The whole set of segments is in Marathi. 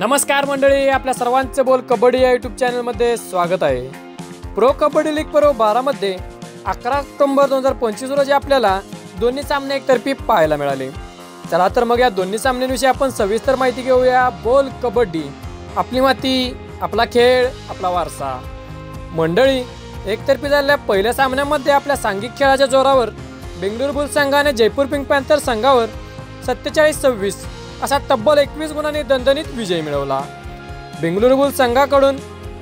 नमस्कार मंडळी, आपल्या सर्वांचे बोल कबड्डी या यूट्यूब चॅनलमध्ये स्वागत आहे। प्रो कबड्डी लीग पर्व 12 मध्ये 11 ऑक्टोबर 2025 रोजी आपल्याला दोन्ही सामने एकतर्फी पाहायला मिळाले। चला तर मग या दोन्ही सामन्यांविषयी आपण सविस्तर माहिती घेऊया। बोल कबड्डी, आपली माती, आपला खेळ, आपला वारसा। मंडळी, एकतर्फी झालेल्या पहिल्या सामन्यामध्ये आपल्या सांघिक खेळाच्या जोरावर बेंगळुरू बुल्स संघाने जयपूर पिंक पॅन्थर संघावर 47-26 असा तब्बल 21 गुणांनी दणदणीत विजय मिळवला। बेंगळुरू बुल्स संघाकडून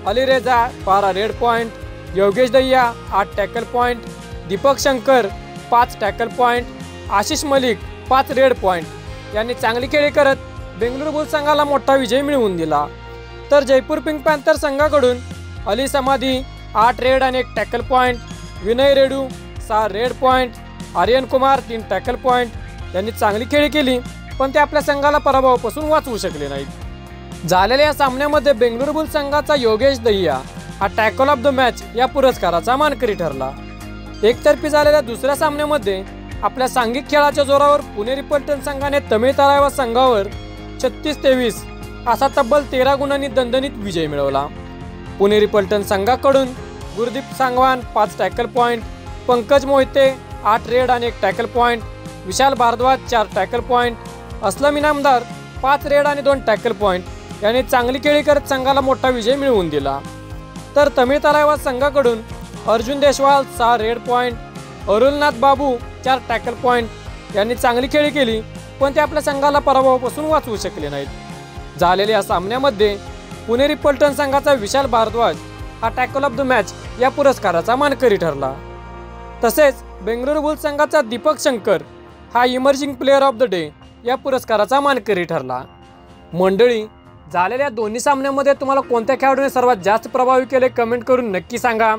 Alireza 12 red point, Yogesh Dahiya 8 tackle point, Deepak Shankar 5 tackle point, Ashish Malik 5 red point यांनी चांगली खेळी करत बेंगळुरू बुल्स संघाला मोठा विजय मिळवून दिला। तर जयपूर पिंक पॅन्थर संघाकडून अली समाधी 8 रेड आणि 1 tackle point, Vinay Redhu 6 raid point, Aryan Kumar 3 tackle point यांनी चांगली खेळी केली, पण ते आपल्या संघाला पराभवापासून वाचवू शकले नाहीत। झालेल्या या सामन्यामध्ये बेंगळुरू बुल्स संघाचा योगेश दहिया हा टॅकल ऑफ द मॅच या पुरस्काराचा मानकरी ठरला। एकतर्फी झालेल्या दुसऱ्या सामन्यामध्ये आपल्या सांघिक खेळाच्या जोरावर पुणेरी पलटण संघाने तमिळ तलावा संघावर 36-23 असा तब्बल 13 गुणांनी दणदणीत विजय मिळवला। पुणेरी पलटण संघाकडून Gurdeep Sangwan 5 tackle point, Pankaj Mohite 8 raid आणि 1 tackle point, Vishal Bharadwaj 4 tackle point, Aslam Inamdar 5 raid आणि 2 टॅकल पॉइंट यांनी चांगली खेळी करत संघाला मोठा विजय मिळवून दिला। तर तमिळ तलावा संघाकडून अर्जुन देशवाल 6 रेड पॉइंट, अरुलनाथ बाबू 4 टॅकल पॉइंट यांनी चांगली खेळी केली, पण ते आपल्या संघाला पराभवापासून वाचवू शकले नाहीत। झालेल्या या सामन्यामध्ये पुणेरी पलटण संघाचा विशाल भारद्वाज हा टॅकल ऑफ द मॅच या पुरस्काराचा मानकरी ठरला। तसेच बेंगळुरू बुल्स संघाचा दीपक शंकर हा emerging player of the day या पुरस्काराचा मानकरी ठरला। मंडळी, झालेल्या दोन्ही सामन्यांमध्ये तुम्हाला कोणत्या खेळाडूने सर्वात जास्त प्रभावी केले कमेंट करून नक्की सांगा।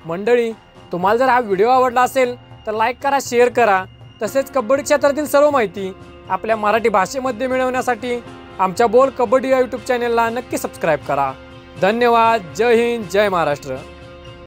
मंडळी, तुम्हाला जर हा व्हिडिओ आवडला असेल तर लाईक करा, शेअर करा। तसेच कबड्डी क्षेत्रातील सर्व माहिती आपल्या मराठी भाषेमध्ये मिळवण्यासाठी आमच्या बोल कबड्डी या यूट्यूब चॅनलला नक्की सबस्क्राईब करा। धन्यवाद। जय हिंद, जय महाराष्ट्र।